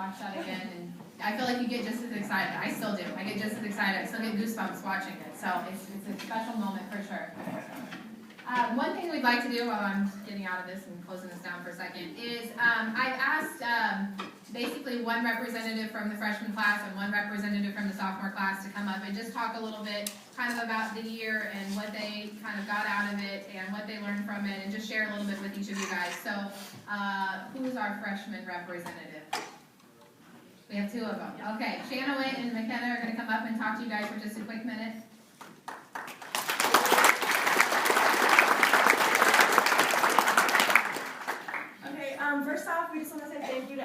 watch that again, and I feel like you get just as excited. I still do. I get just as excited. I still get goosebumps watching it. So it's a special moment for sure. One thing we'd like to do while I'm getting out of this and closing this down for a second is I've asked basically one representative from the freshman class and one representative from the sophomore class to come up and just talk a little bit kind of about the year and what they kind of got out of it and what they learned from it, and just share a little bit with each of you guys. So who's our freshman representative? We have two of them. Okay, Shannon and McKenna are going to come up and talk to you guys for just a quick minute. First off, we just want to say thank you to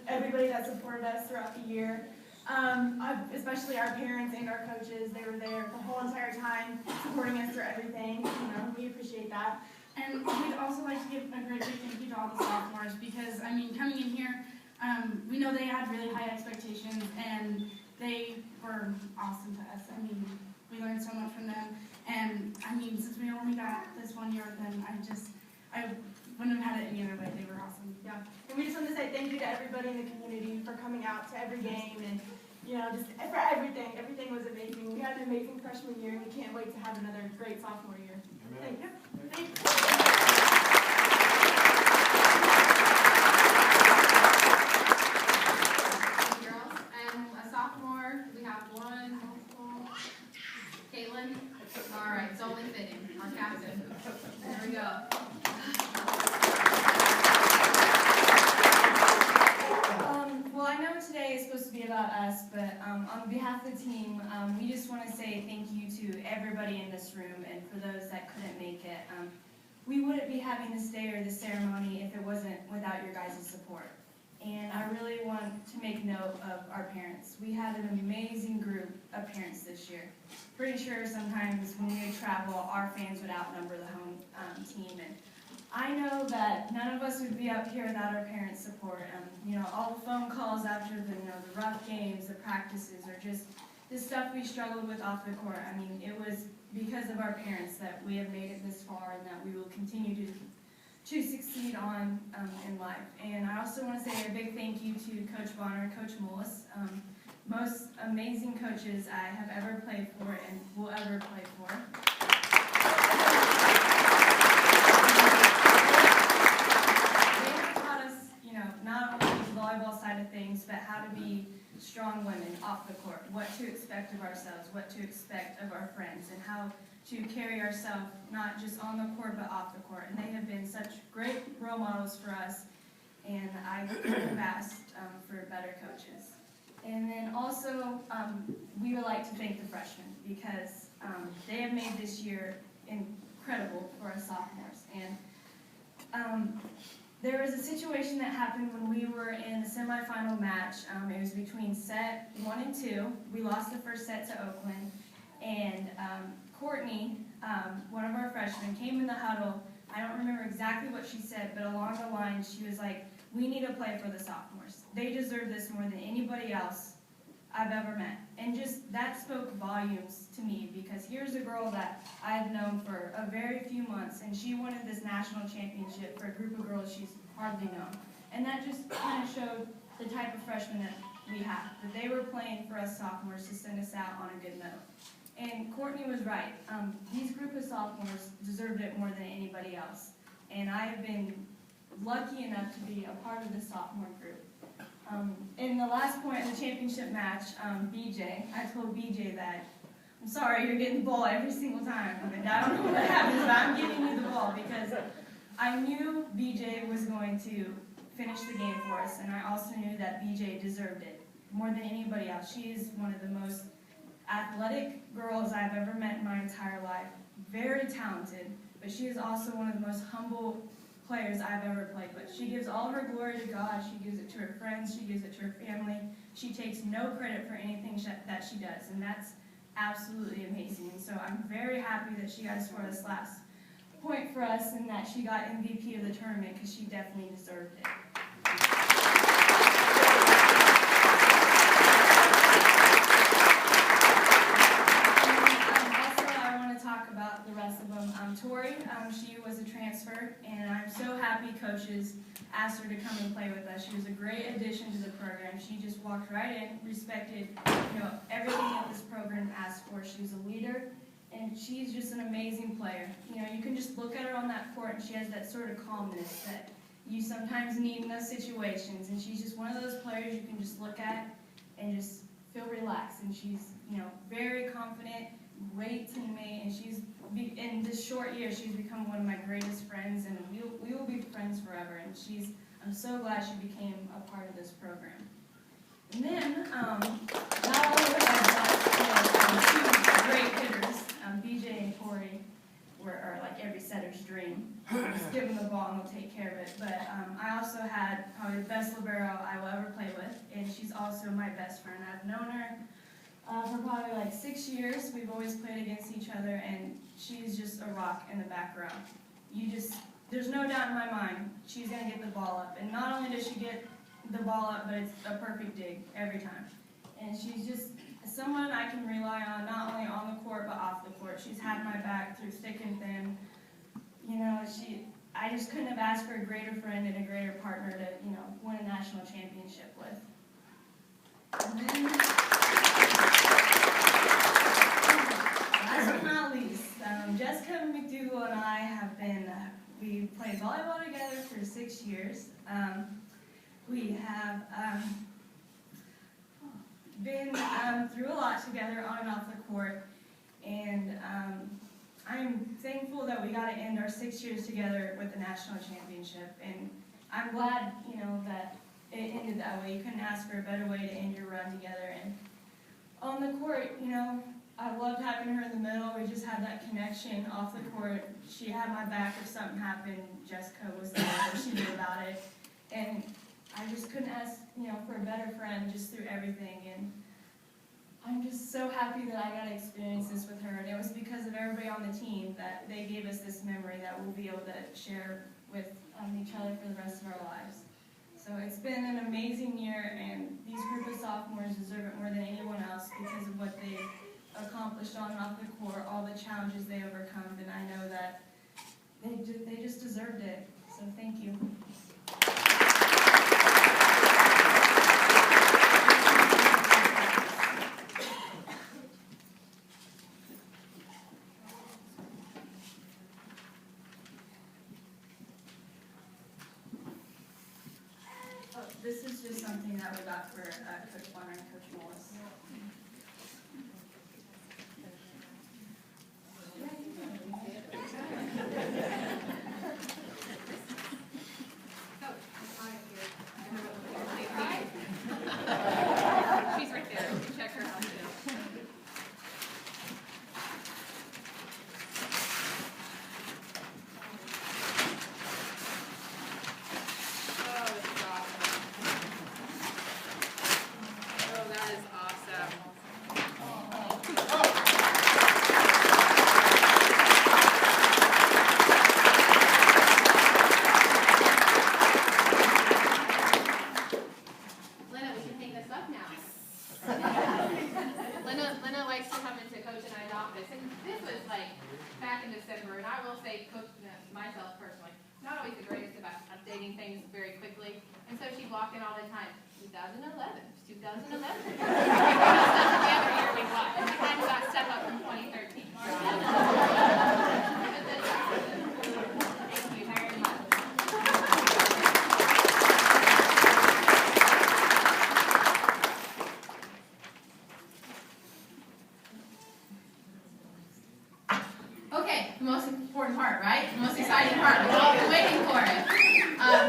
everybody that supported us throughout the year, especially our parents and our coaches. They were there the whole entire time supporting us through everything. We appreciate that. And we'd also like to give a great big thank you to all the sophomores because, I mean, coming in here, we know they had really high expectations and they were awesome to us. I mean, we learned so much from them. And, I mean, since we only got this 1 year with them, I wouldn't have had it any other way. They were awesome. Yeah. And we just want to say thank you to everybody in the community for coming out to every game and, just for everything. Everything was amazing. We had an amazing freshman year and we can't wait to have another great sophomore year. Amen. Thank you. Thank you. Girls, and a sophomore, we have one, Caitlin. All right, it's only fitting, our captain. There we go. Well, I know today is supposed to be about us, but on behalf of the team, we just want to say thank you to everybody in this room, and for those that couldn't make it. We wouldn't be having this day or this ceremony if it wasn't without your guys' support. And I really want to make note of our parents. We had an amazing group of parents this year. Pretty sure sometimes when we would travel, our fans would outnumber the home team. And I know that none of us would be up here without our parents' support. All the phone calls after the rough games, the practices, or just the stuff we struggled with off the court. I mean, it was because of our parents that we have made it this far and that we will continue to succeed on in life. And I also want to say a big thank you to Coach Bonner and Coach Mullis, most amazing coaches I have ever played for and will ever play for. They have taught us, not only the volleyball side of things, but how to be strong women off the court, what to expect of ourselves, what to expect of our friends, and how to carry ourselves not just on the court but off the court. And they have been such great role models for us, and I couldn't ask for better coaches. And then also, we would like to thank the freshmen because they have made this year incredible for us sophomores. And there was a situation that happened when we were in the semifinal match. It was between set 1 and 2. We lost the first set to Oakland, and Courtney, one of our freshmen, came in the huddle. I don't remember exactly what she said, but along the line, she was like, "We need to play for the sophomores. They deserve this more than anybody else I've ever met." And just that spoke volumes to me, because here's a girl that I've known for a very few months, and she wanted this national championship for a group of girls she's hardly known. And that just kind of showed the type of freshmen that we have, that they were playing for us sophomores to send us out on a good note. And Courtney was right. These group of sophomores deserved it more than anybody else. And I have been lucky enough to be a part of the sophomore group. In the last point of the championship match, BJ, I told BJ that, "I'm sorry, you're getting the ball every single time. I mean, I don't know what happens, but I'm giving you the ball," because I knew BJ was going to finish the game for us, and I also knew that BJ deserved it more than anybody else. She is one of the most athletic girls I've ever met in my entire life. Very talented, but she is also one of the most humble players I've ever played with. She gives all her glory to God. She gives it to her friends. She gives it to her family. She takes no credit for anything that she does, and that's absolutely amazing. And so I'm very happy that she got scored this last point for us and that she got MVP of the tournament, because she definitely deserved it. About the rest of them. Tori, she was a transfer, and I'm so happy coaches asked her to come and play with us. She was a great addition to the program. She just walked right in, respected, everything that this program asked for. She was a leader, and she's just an amazing player. You can just look at her on that court, and she has that sort of calmness that you sometimes need in those situations. And she's just one of those players you can just look at and just feel relaxed. And she's, very confident, great teammate, and in this short year, she's become one of my greatest friends, and we will be friends forever. And I'm so glad she became a part of this program. And then, not only was I blessed with two great hitters, BJ and Corey are like every setter's dream. Just give them the ball and they'll take care of it. But I also had probably the best libero I will ever play with, and she's also my best friend. I've known her for probably like 6 years. We've always played against each other, and she's just a rock in the background. There's no doubt in my mind she's going to get the ball up. And not only does she get the ball up, but it's a perfect dig every time. And she's just someone I can rely on, not only on the court, but off the court. She's had my back through thick and thin. I just couldn't have asked for a greater friend and a greater partner to, win a national championship with. And then, last but not least, Jessica McDougal and I we played volleyball together for 6 years. We have been through a lot together on and off the court, and I'm thankful that we got to end our 6 years together with the national championship, and I'm glad, that it ended that way. You couldn't ask for a better way to end your run together. And on the court, I loved having her in the middle. We just had that connection off the court. She had my back if something happened. Jessica was there. She knew about it. And I just couldn't ask, for a better friend just through everything. And I'm just so happy that I got to experience this with her. And it was because of everybody on the team that they gave us this memory that we'll be able to share with each other for the rest of our lives. So it's been an amazing year, and these group of sophomores deserve it more than anyone else because of what they've accomplished on and off the court, all the challenges they overcome, and I know that they just deserved it. So thank you. This is just something that we got for Coach Bonner and Coach Mullis. She's right there. Check her out too. Lena likes to come into Coach and I's office, and this was like back in December, and I will say, Coach, myself personally, not always the greatest about updating things very quickly, and so she walked in all the time, 2011, 2011. Every year we watch, and we kind of got step up from 2013. Thank you very much. Okay, the most important part, right? The most exciting part. We've all been waiting for it.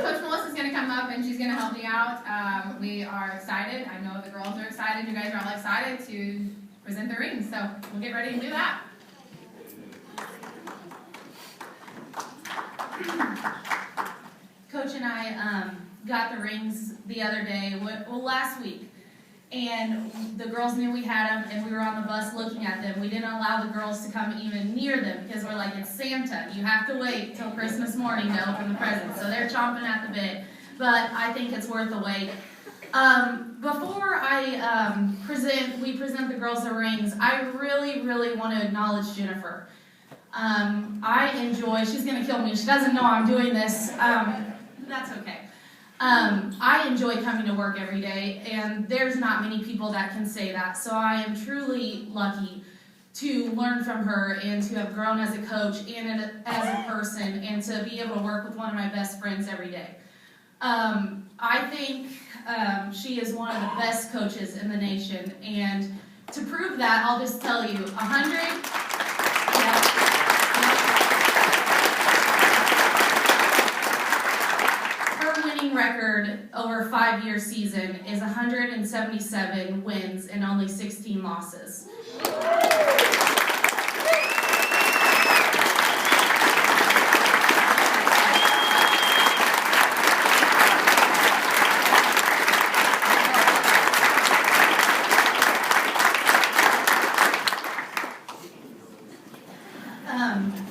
Coach Melissa's going to come up and she's going to help me out. We are excited. I know the girls are excited. You guys are all excited to present the rings. So we'll get ready to do that. Coach and I got the rings the other day, last week. And the girls knew we had them, and we were on the bus looking at them. We didn't allow the girls to come even near them because we're like, it's Santa. You have to wait till Christmas morning to open the presents. So they're chomping at the bit, but I think it's worth the wait. Before we present the girls the rings, I really, really want to acknowledge Jennifer. She's going to kill me. She doesn't know I'm doing this. That's okay. I enjoy coming to work every day, and there's not many people that can say that. So I am truly lucky to learn from her and to have grown as a coach and as a person, and to be able to work with one of my best friends every day. I think she is one of the best coaches in the nation, and to prove that, I'll just tell you, 100. Her winning record over a 5-year season is 177 wins and only 16 losses.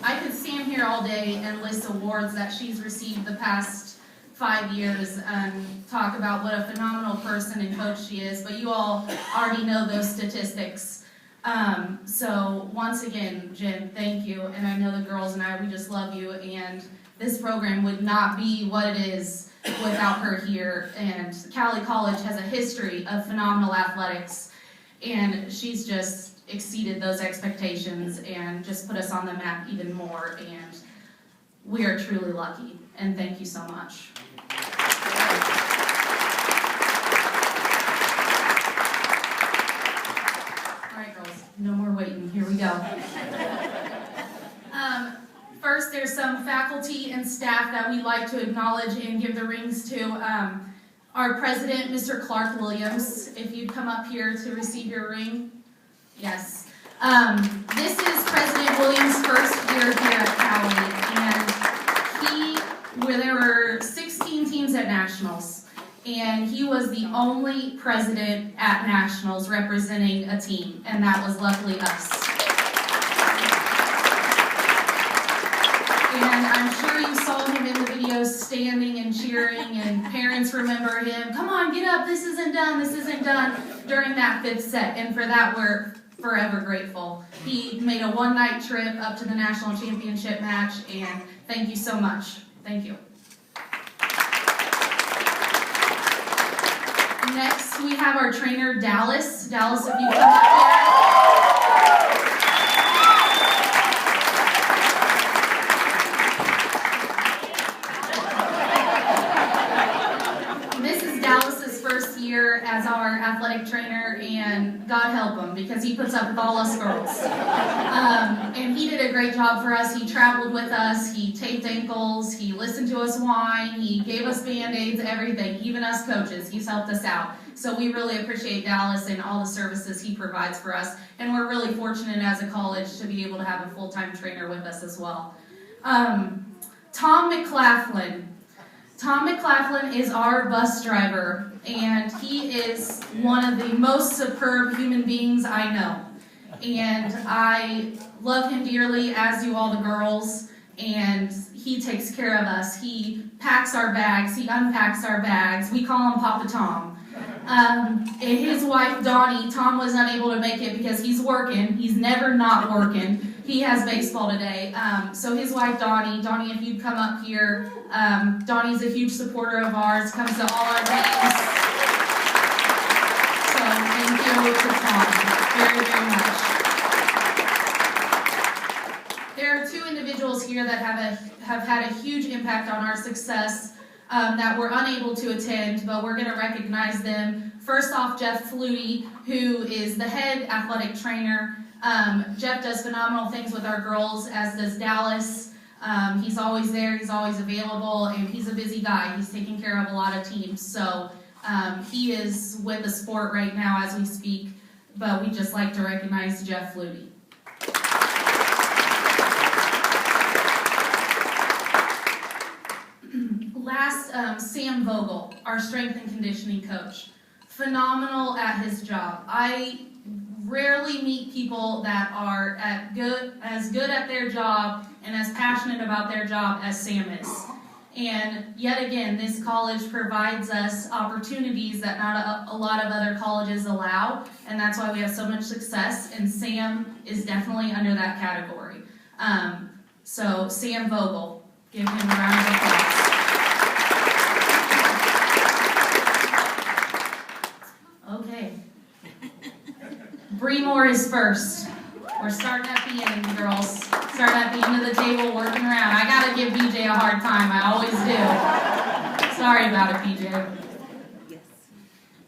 I could stand here all day and list awards that she's received the past 5 years and talk about what a phenomenal person and coach she is, but you all already know those statistics. So once again, Jen, thank you, and I know the girls and we just love you, and this program would not be what it is without her here, and Cowley College has a history of phenomenal athletics, and she's just exceeded those expectations and just put us on the map even more, and we are truly lucky, and thank you so much. All right, girls, no more waiting, here we go. First, there's some faculty and staff that we'd like to acknowledge and give the rings to. Our president, Mr. Clark Williams, if you'd come up here to receive your ring. Yes. This is President Williams' first year here at Cowley, and there were 16 teams at Nationals, and he was the only president at Nationals representing a team, and that was luckily us. And I'm sure you saw him in the videos standing and cheering, and parents remember him, come on, get up, this isn't done, during that 5th set, and for that we're forever grateful. He made a one-night trip up to the national championship match, and thank you so much. Thank you. Next, we have our trainer, Dallas. Dallas, if you come up here. This is Dallas's first year as our athletic trainer, and God help him, because he puts up with all us girls. And he did a great job for us. He traveled with us, he taped ankles, he listened to us whine, he gave us Band-Aids, everything, even us coaches, he's helped us out. So we really appreciate Dallas and all the services he provides for us, and we're really fortunate as a college to be able to have a full-time trainer with us as well. Tom McLaughlin. Tom McLaughlin is our bus driver, and he is one of the most superb human beings I know. And I love him dearly, as do all the girls, and he takes care of us. He packs our bags, he unpacks our bags. We call him Papa Tom. And his wife, Donnie, Tom was unable to make it because he's working. He's never not working. He has baseball today. So his wife, Donnie, if you'd come up here, Donnie's a huge supporter of ours, comes to all our games. So thank you to Tom very, very much. There are 2 individuals here that have had a huge impact on our success that were unable to attend, but we're going to recognize them. First off, Jeff Flutie, who is the head athletic trainer. Jeff does phenomenal things with our girls, as does Dallas. He's always there, he's always available, and he's a busy guy. He's taking care of a lot of teams. So he is with the sport right now as we speak, but we'd just like to recognize Jeff Flutie. Last, Sam Vogel, our strength and conditioning coach. Phenomenal at his job. I rarely meet people that are as good at their job and as passionate about their job as Sam is. And yet again, this college provides us opportunities that not a lot of other colleges allow, and that's why we have so much success, and Sam is definitely under that category. So Sam Vogel, give him a round of applause. Bree Moore is first. We're starting at the end, girls. Starting at the end of the table, working around. I gotta give BJ a hard time. I always do. Sorry about it, BJ.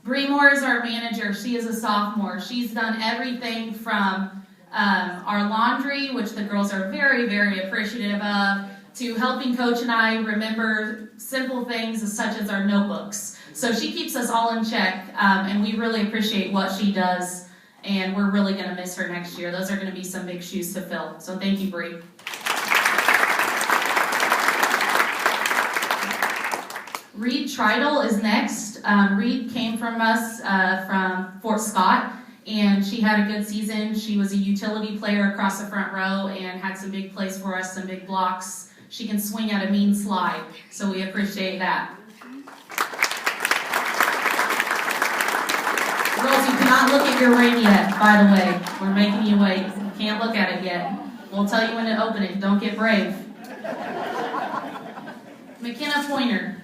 Bree Moore is our manager. She is a sophomore. She's done everything from our laundry, which the girls are very, very appreciative of, to helping Coach and I remember simple things such as our notebooks. So she keeps us all in check, and we really appreciate what she does, and we're really going to miss her next year. Those are going to be some big shoes to fill. So thank you, Bree. Reed Tridle is next. Reed came from us from Fort Scott, and she had a good season. She was a utility player across the front row and had some big plays for us, some big blocks. She can swing at a mean slide, so we appreciate that. Girls, you cannot look at your ring yet, by the way. We're making you wait. You can't look at it yet. We'll tell you when to open it. Don't get brave. McKenna Pointer.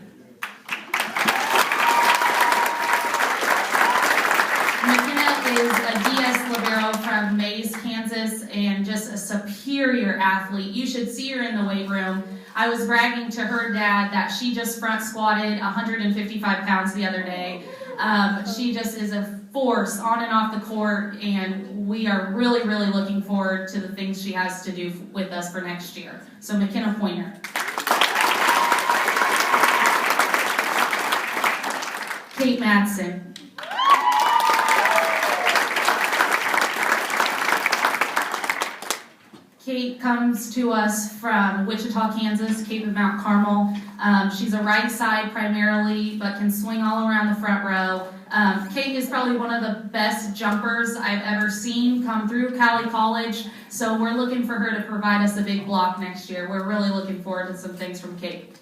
McKenna is a DS libero from Mays, Kansas, and just a superior athlete. You should see her in the weight room. I was bragging to her dad that she just front squatted 155 pounds the other day. She just is a force on and off the court, and we are really, really looking forward to the things she has to do with us for next year. So McKenna Pointer. Kate Madsen. Kate comes to us from Wichita, Kansas, Cape of Mount Carmel. She's a right side primarily, but can swing all around the front row. Kate is probably one of the best jumpers I've ever seen come through Cowley College, so we're looking for her to provide us a big block next year. We're really looking forward to some things from Kate.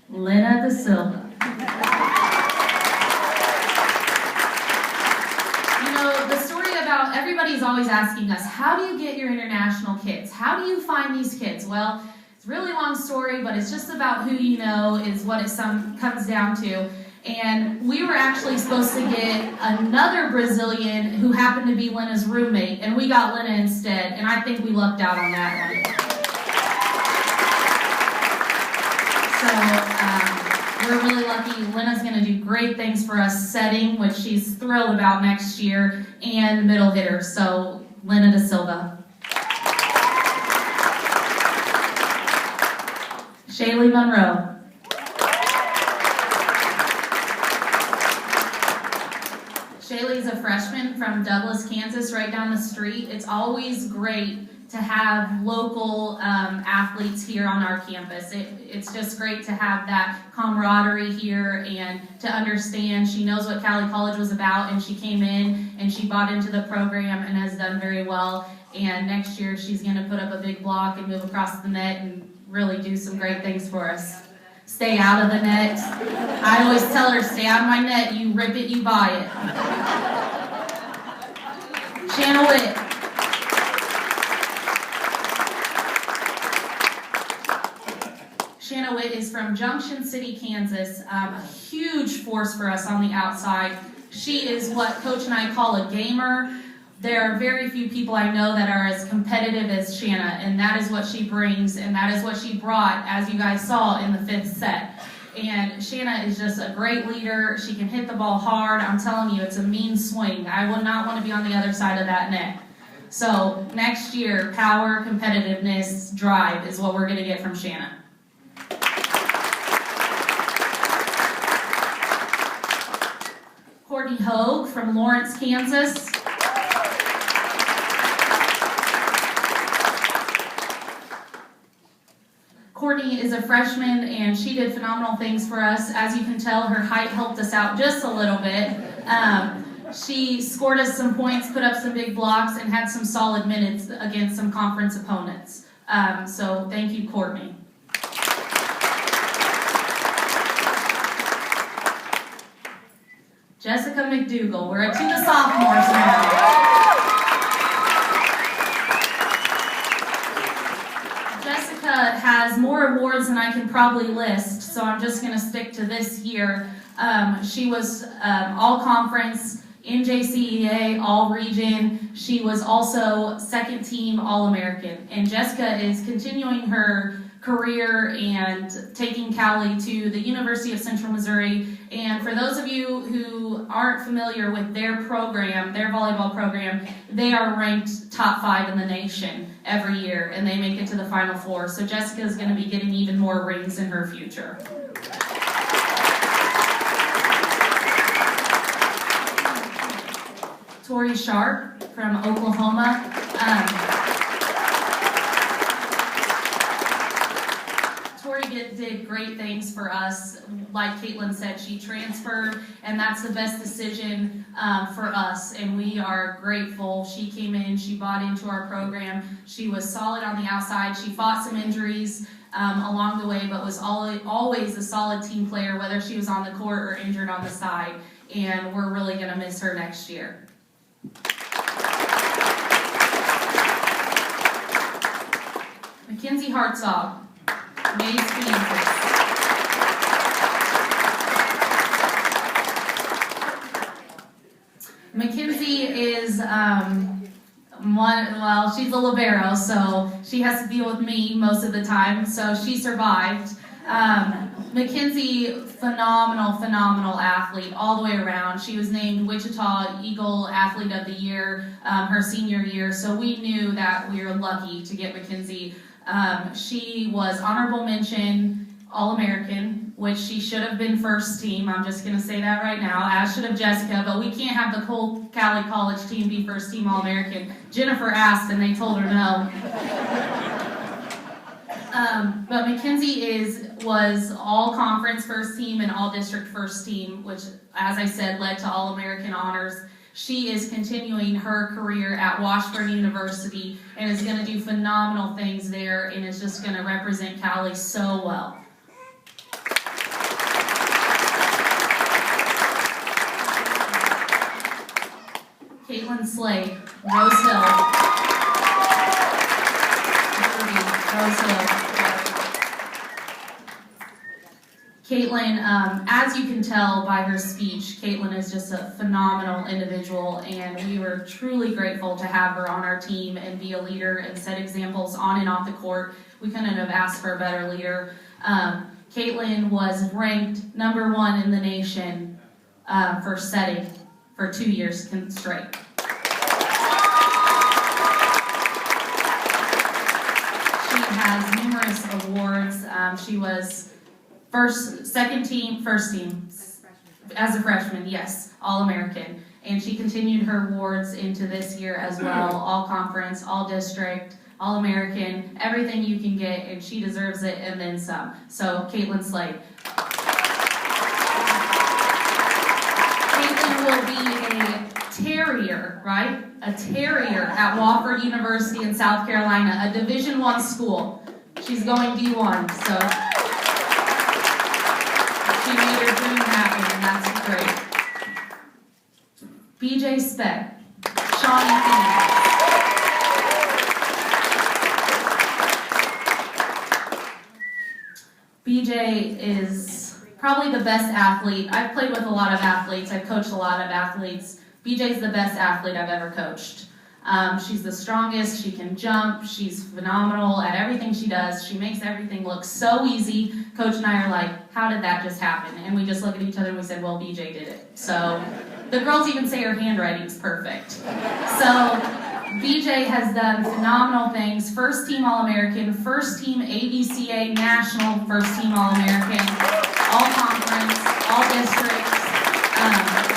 Lena Da Silva. Everybody's always asking us, how do you get your international kids? How do you find these kids? Well, it's a really long story, but it's just about who you know is what it comes down to. And we were actually supposed to get another Brazilian who happened to be Lena's roommate, and we got Lena instead, and I think we lucked out on that one. So we're really lucky. Lena's going to do great things for us setting, which she's thrilled about next year, and middle hitter. So Lena Da Silva. Shaylee Monroe. Shaylee's a freshman from Douglas, Kansas, right down the street. It's always great to have local athletes here on our campus. It's just great to have that camaraderie here and to understand. She knows what Cowley College was about, and she came in and she bought into the program and has done very well. And next year she's going to put up a big block and move across the net and really do some great things for us. Stay out of the net. I always tell her, stay out of my net. You rip it, you buy it. Shanna Witt. Shanna Witt is from Junction City, Kansas, a huge force for us on the outside. She is what Coach and I call a gamer. There are very few people I know that are as competitive as Shanna, and that is what she brings, and that is what she brought, as you guys saw in the 5th set. And Shanna is just a great leader. She can hit the ball hard. I'm telling you, it's a mean swing. I would not want to be on the other side of that net. So next year, power, competitiveness, drive is what we're going to get from Shanna. Courtney Hogue from Lawrence, Kansas. Courtney is a freshman, and she did phenomenal things for us. As you can tell, her height helped us out just a little bit. She scored us some points, put up some big blocks, and had some solid minutes against some conference opponents. So thank you, Courtney. Jessica McDougall. We're to the sophomores now. Jessica has more awards than I can probably list, so I'm just going to stick to this year. She was all conference, NJCEA, all region. She was also second team All-American. And Jessica is continuing her career and taking Cowley to the University of Central Missouri. And for those of you who aren't familiar with their program, their volleyball program, they are ranked top 5 in the nation every year, and they make it to the Final Four. So Jessica is going to be getting even more rings in her future. Tori Sharp from Oklahoma. Tori did great things for us. Like Caitlin said, she transferred, and that's the best decision for us, and we are grateful. She came in, she bought into our program. She was solid on the outside. She fought some injuries along the way, but was always a solid team player, whether she was on the court or injured on the side, and we're really going to miss her next year. Mackenzie Hartzog, Mays Kansas. Mackenzie is she's a libero, so she has to deal with me most of the time, so she survived. Mackenzie, phenomenal athlete all the way around. She was named Wichita Eagle Athlete of the Year her senior year, so we knew that we were lucky to get Mackenzie. She was honorable mention All-American, which she should have been first team. I'm just going to say that right now, as should have Jessica, but we can't have the whole Cowley College team be first team All-American. Jennifer asked and they told her no. But Mackenzie was all-conference first team and all-district first team, which, as I said, led to All-American honors. She is continuing her career at Washburn University and is going to do phenomenal things there and is just going to represent Cowley so well. Caitlin Slade, Rose Hill. Rose Hill. Caitlin, as you can tell by her speech, Caitlin is just a phenomenal individual, and we were truly grateful to have her on our team and be a leader and set examples on and off the court. We couldn't have asked for a better leader. Caitlin was ranked #1 in the nation for setting for 2 years straight. She has numerous awards. She was second team, first team. As a freshman, yes, All-American. And she continued her awards into this year as well. All-conference, all-district, All-American, everything you can get, and she deserves it and then some. So, Caitlin Slade. Caitlin will be a terrier, right? A terrier at Wofford University in South Carolina, a Division I school. She's going D1, so she made her dream happen, and that's great. BJ Speck, Shawnee Phoenix. BJ is probably the best athlete. I've played with a lot of athletes. I've coached a lot of athletes. BJ's the best athlete I've ever coached. She's the strongest. She can jump. She's phenomenal at everything she does. She makes everything look so easy. Coach and I are like, how did that just happen? And we just look at each other and we said, well, BJ did it. So the girls even say her handwriting's perfect. So BJ has done phenomenal things. First team All-American, first team ABCA National, first team All-American, all conference, all districts.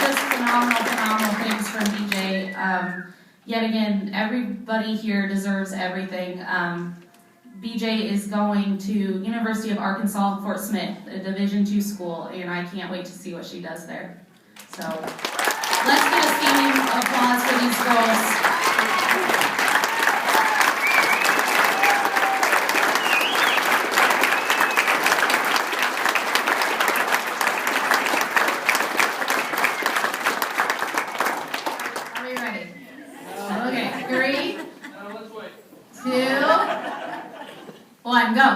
Just phenomenal things from BJ. Yet again, everybody here deserves everything. BJ is going to University of Arkansas Fort Smith, a Division II school, and I can't wait to see what she does there. So let's get a standing applause for these girls. Are we ready? Okay, 3, 2, 1, go.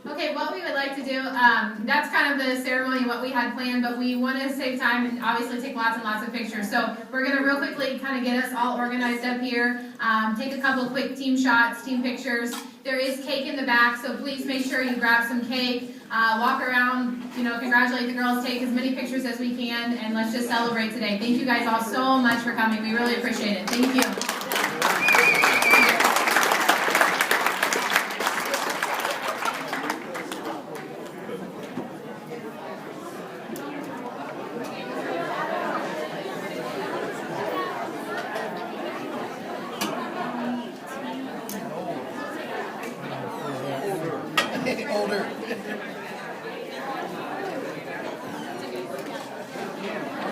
Okay, what we would like to do, that's kind of the ceremony, what we had planned, but we want to save time and obviously take lots and lots of pictures. So we're going to real quickly kind of get us all organized up here, take a couple quick team shots, team pictures. There is cake in the back, so please make sure you grab some cake, walk around, congratulate the girls, take as many pictures as we can, and let's just celebrate today. Thank you guys all so much for coming. We really appreciate it. Thank you. Older.